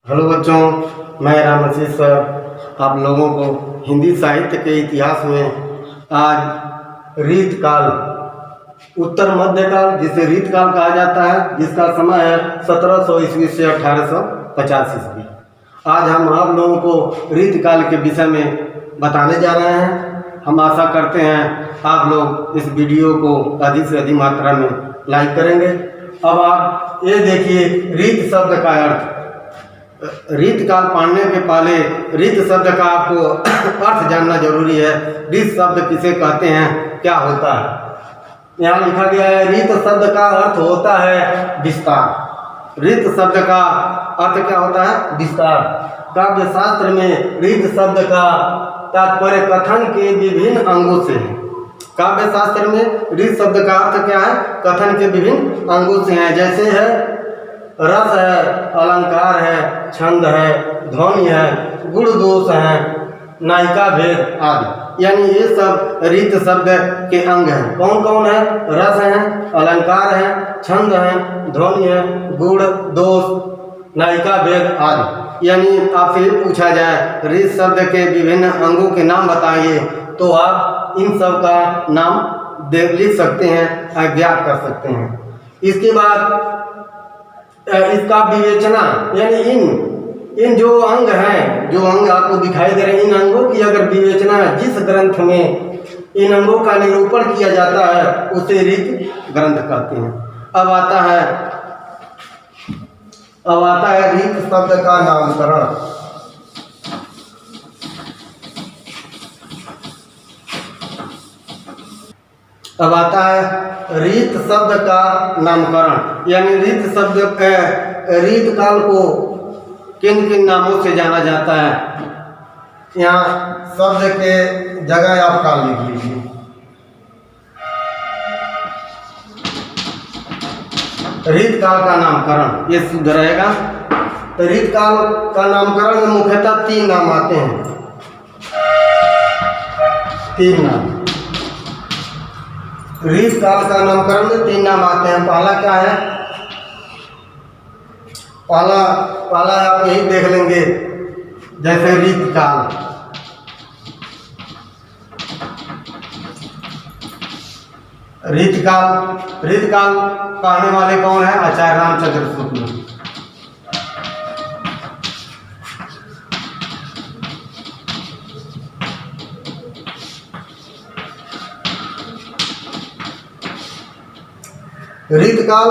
Hello बच्चों, मैं राम आशीष sir आप लोगों को हिंदी साहित्य के इतिहास में आज रीतकाल, उत्तर मध्यकाल जिसे रीतकाल कहा जाता है, जिसका समय है 1700 ईस्वी से 1850 ईस्वी। आज हम आप लोगों को रीतकाल के विषय में बताने जा रहे हैं। हम आशा करते हैं आप लोग इस वीडियो को अधिक से अधिक मात्रा में लाइक करेंगे। अब आप ये देखिए, रीत शब्द का अर्थ। रीतकाल पढ़ने के पहले रीत शब्द का आपको अर्थ जानना जरूरी है। रीत शब्द किसे कहते हैं, क्या होता है। यहाँ लिखा गया है, रीत शब्द का अर्थ होता है विस्तार। रीत शब्द का अर्थ क्या होता है, विस्तार। काव्य शास्त्र में रीत शब्द का तात्पर्य कथन के विभिन्न अंगों से है। काव्य शास्त्र में रीत शब्द का अर्थ क्या है, कथन के विभिन्न अंगों से है। जैसे है रस है, अलंकार है, छंद है, ध्वनि है, गुण दोष है, नायिका भेद आदि। यानी ये सब रीत शब्द के अंग हैं। कौन कौन है, रस है, अलंकार है, छंद है, ध्वनि है, गुण दोष, नायिका भेद आदि। यानी आपसे पूछा जाए रीत शब्द के विभिन्न अंगों के नाम बताइए, तो आप इन सब का नाम लिख सकते हैं, ज्ञात कर सकते हैं। इसके बाद इसका विवेचना, यानी इन जो अंग हैं, जो अंग आपको दिखाई दे रहे हैं, इन अंगों की अगर विवेचना जिस ग्रंथ में इन अंगों का निरूपण किया जाता है उसे रीत ग्रंथ कहते हैं। अब आता है रीत शब्द का नामकरण। अब आता है रीत शब्द का नामकरण, यानी रीत शब्द रीत काल को किन किन नामों से जाना जाता है। यहाँ शब्द के जगह आप काल लिख लीजिए। रीत काल का नामकरण, ये शुद्ध रहेगा। तो रीत काल का नामकरण में मुख्यतः 3 नाम आते हैं। 3 नाम रीत काल का नामकरण में 3 नाम आते हैं। पहला क्या है, पहला आप यही देख लेंगे, जैसे रीतकाल। रीतकाल कहने वाले कौन है, आचार्य रामचंद्र शुक्ल। रीतकाल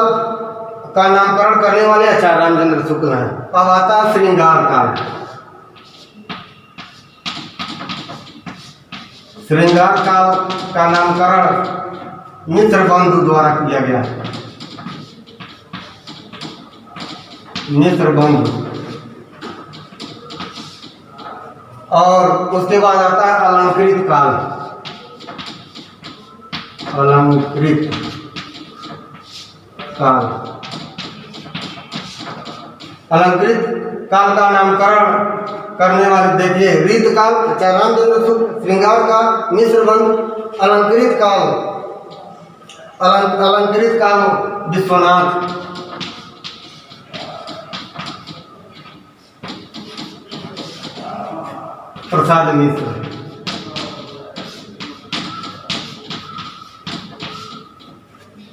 का नामकरण करने वाले आचार्य रामचंद्र शुक्ल हैं। अब आता है श्रृंगार काल। श्रृंगार काल का नामकरण मित्र बंधु द्वारा किया गया। मित्र बंधु। और उसके बाद आता है अलंकृत काल। अलंकृत काल। अलंकृत काल का नामकरण करने वाले देखिए, रीत काल आचार्य रामचंद्र शुक्ल, श्रृंगार काल मिश्र बंधु, अलंकृत काल विश्वनाथ, प्रसाद मिश्र।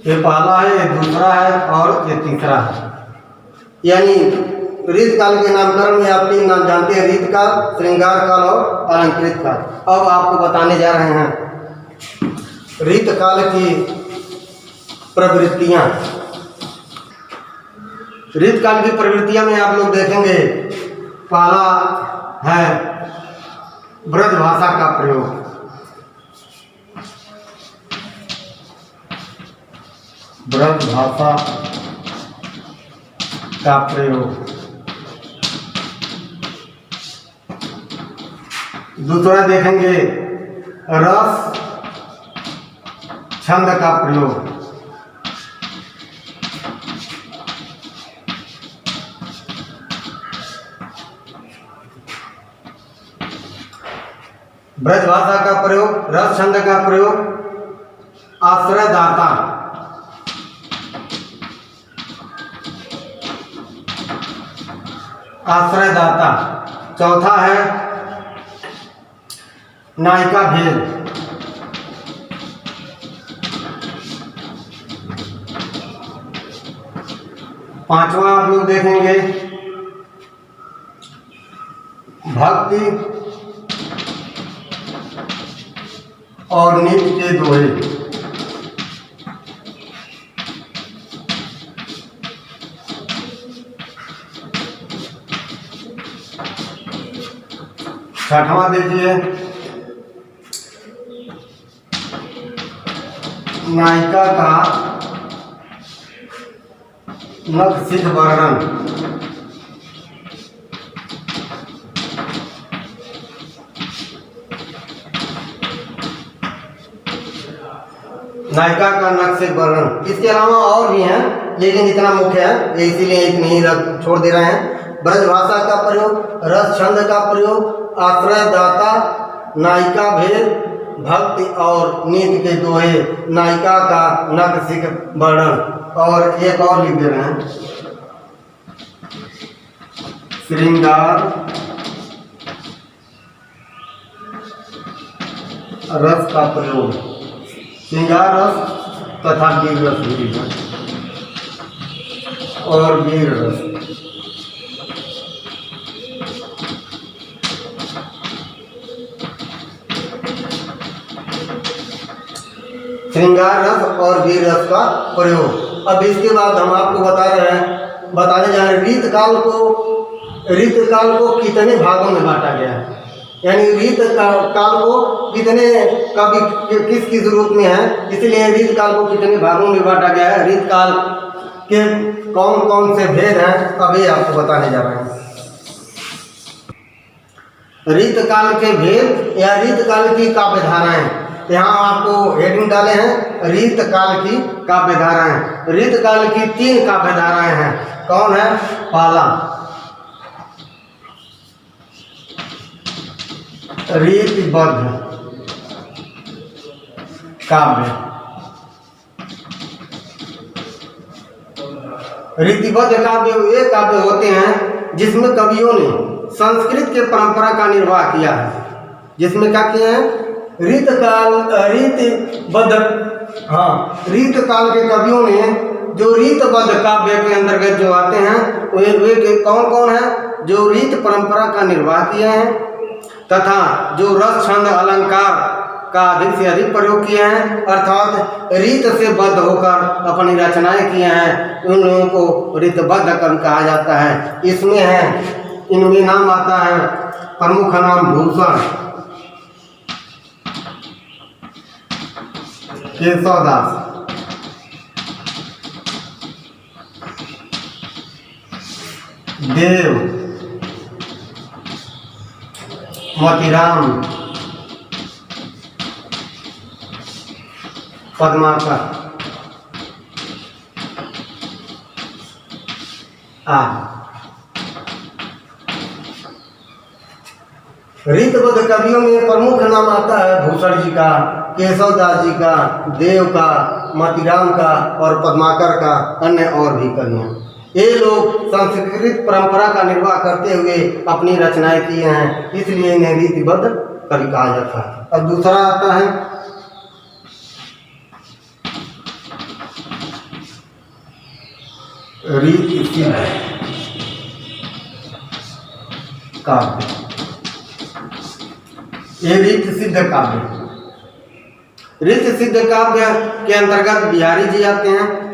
ये पहला है, ये दूसरा है और ये तीसरा है। यानी रीत काल के नामकरण में आप 3 नाम जानते हैं, रीत काल, श्रृंगार काल और अलंकृत काल। अब आपको बताने जा रहे हैं रीत काल की प्रवृत्तियां। रीत काल की प्रवृत्तियां में आप लोग देखेंगे, पहला है ब्रज भाषा का प्रयोग। ब्रज भाषा का प्रयोग। दूसरा देखेंगे रस छंद का प्रयोग। ब्रज भाषा का प्रयोग, रस छंद का प्रयोग, आश्रयदाता। आश्रयदाता। चौथा है नायिका भेद। पांचवा आप लोग देखेंगे भक्ति और नित्य के दोहे। छठवां देखिए नायिका का नखशिख वर्णन। नायिका का नखशिख वर्णन। इसके अलावा और भी हैं लेकिन इतना मुख्य है इसीलिए इतने ही छोड़ दे रहे हैं। ब्रजभाषा का प्रयोग, रस छंद का प्रयोग, आश्रयदाता, नायिका भेद, भक्ति और नीति के दोहे, नायिका का नखशिख वर्णन। और एक और लिख दे रहे हैं श्रृंगार रस का प्रयोग। श्रृंगार रस तथा वीर रस भी है और वीर रस। श्रृंगार रस और वीर रस का प्रयोग। अब इसके बाद हम आपको बताने जा रहे हैं रीत काल को कितने भागों में बांटा गया है, यानी रीत काल को कितने कभी किस किस रूप में है, इसलिए रीत काल को कितने भागों में बांटा गया है, रीत काल के कौन कौन से भेद हैं अभी आपको बताने जा रहे हैं। रीत काल के भेद या रीत काल की काव्य धाराएं। यहाँ आपको हेडिंग डाले हैं रीत काल की काव्य धाराएं। रीत काल की 3 काव्य धाराएं हैं। कौन है? पहला रीतिबद्ध काव्य। रीतिबद्ध काव्य वे काव्य होते हैं जिसमें कवियों ने संस्कृत के परंपरा का निर्वाह किया है। जिसमें क्या किया है? रीत काल के कवियों ने जो रीतबद्ध काव्य के अंतर्गत जो आते हैं वे कौन कौन है? जो रीत परंपरा का निर्वाह किए हैं तथा जो रस छंद अलंकार का अधिक से अधिक प्रयोग किए हैं, अर्थात रीत से बद्ध होकर अपनी रचनाएं किए हैं, उन लोगों को रीतबद्ध कवि कहा जाता है। इसमें है, इनमें नाम आता है प्रमुख नाम भूषण, केशवदास, देव, मोतीराम, पद्माकर रीतबद्ध कवियों में प्रमुख नाम आता है भूषण जी का, केशवदास जी का, देव का, मोतीराम का और पद्माकर का। अन्य और भी कवि हैं। ये लोग संस्कृत परंपरा का निर्वाह करते हुए अपनी रचनाएं किए हैं, इसलिए इन्हें रीतिबद्ध कवि कहा जाता है। अब दूसरा आता है रीतिसिद्ध काव्य। ये रीतिसिद्ध काव्य, रीतिसिद्ध काव्य के अंतर्गत बिहारी जी आते हैं,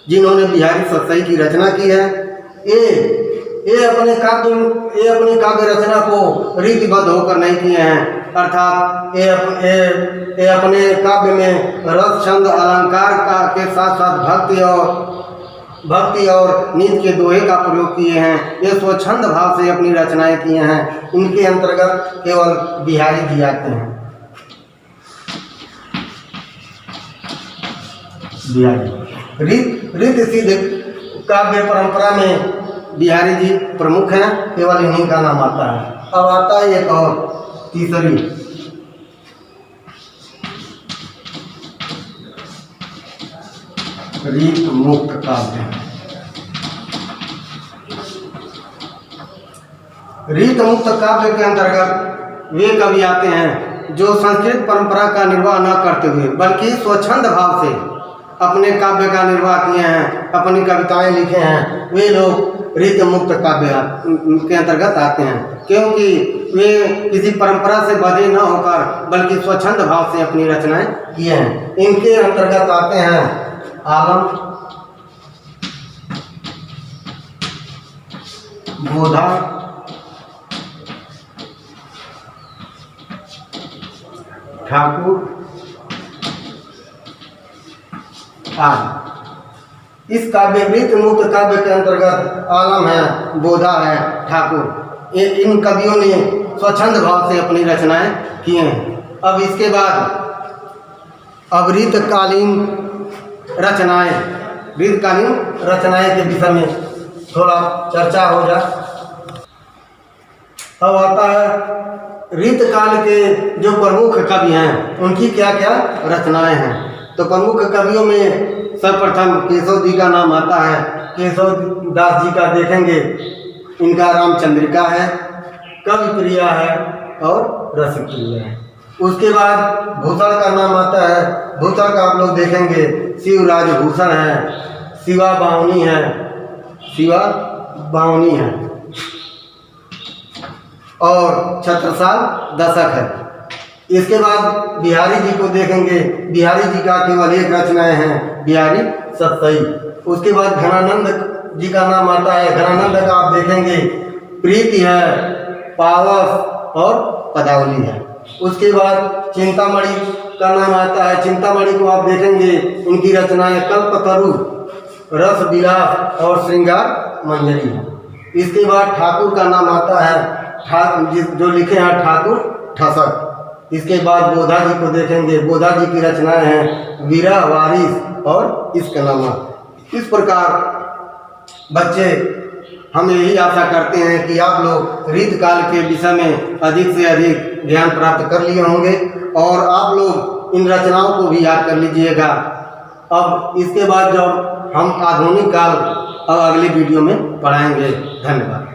जिन्होंने बिहारी सतसई की रचना की है। ये अपने काव्य रचना को रीतिबद्ध होकर नहीं किए हैं, अर्थात ये अपने काव्य में रस छंद अलंकार का के साथ साथ भक्ति और नीति के दोहे का प्रयोग किए हैं। ये स्वच्छंद भाव से अपनी रचनाएं किए हैं। इनके अंतर्गत केवल बिहारी जी आते हैं। बिहारी रीति सिद्ध काव्य परंपरा में बिहारी जी प्रमुख हैं, केवल इन्हीं का नाम आता है। अब आता है एक और तीसरी रीत मुक्त काव्य। रीत मुक्त काव्य के अंतर्गत वे कवि आते हैं जो संस्कृत परंपरा का निर्वाह न करते हुए बल्कि स्वच्छंद भाव से अपने काव्य का निर्वाह किए हैं, अपनी कविताएं लिखे हैं। वे लोग रीत मुक्त काव्य के अंतर्गत आते हैं, क्योंकि वे किसी परंपरा से बंधे न होकर बल्कि स्वच्छंद भाव से अपनी रचनाएं किए हैं। इनके अंतर्गत आते हैं आलम, बोधा, ठाकुर आदि। इस काव्य रीत मुक्त काव्य के अंतर्गत आलम है, बोधा है, ठाकुर, इन कवियों ने स्वच्छंद भाव से अपनी रचनाएं की हैं। अब इसके बाद अब रीतकालीन रचनाएं के विषय में थोड़ा चर्चा हो जाए। अब आता है रीतकाल के जो प्रमुख कवि हैं उनकी क्या क्या रचनाएं हैं। तो प्रमुख कवियों में सर्वप्रथम केशव जी का नाम आता है। केशव दास जी का देखेंगे, इनका रामचंद्रिका है, कवि प्रिया है और रसप्रिया है। उसके बाद भूषण का नाम आता है। भूषण का आप लोग देखेंगे शिवराज भूषण है, शिवा बावनी है और छत्रसाल दशक है। इसके बाद बिहारी जी को देखेंगे, बिहारी जी का केवल एक रचनाएं हैं, बिहारी सतसई। उसके बाद घनानंद जी का नाम आता है। घनानंद का आप देखेंगे प्रीति है, पावस और पदावली है। उसके बाद चिंतामणि का नाम आता है। चिंतामणि को आप देखेंगे, इनकी रचनाएं कल्पतरु, रस विलास और श्रृंगार मंजरी है। इसके बाद ठाकुर का नाम आता है, जो लिखे हैं ठाकुर ठसक। इसके बाद बोधा जी को देखेंगे, बोधा जी की रचनाएं हैं वीरा, वारिस और इश्कनामा। इस प्रकार बच्चे हम यही आशा करते हैं कि आप लोग रीत काल के विषय में अधिक से अधिक ज्ञान प्राप्त कर लिए होंगे और आप लोग इन रचनाओं को भी याद कर लीजिएगा। अब इसके बाद जब हम आधुनिक काल अब अगली वीडियो में पढ़ाएंगे। धन्यवाद।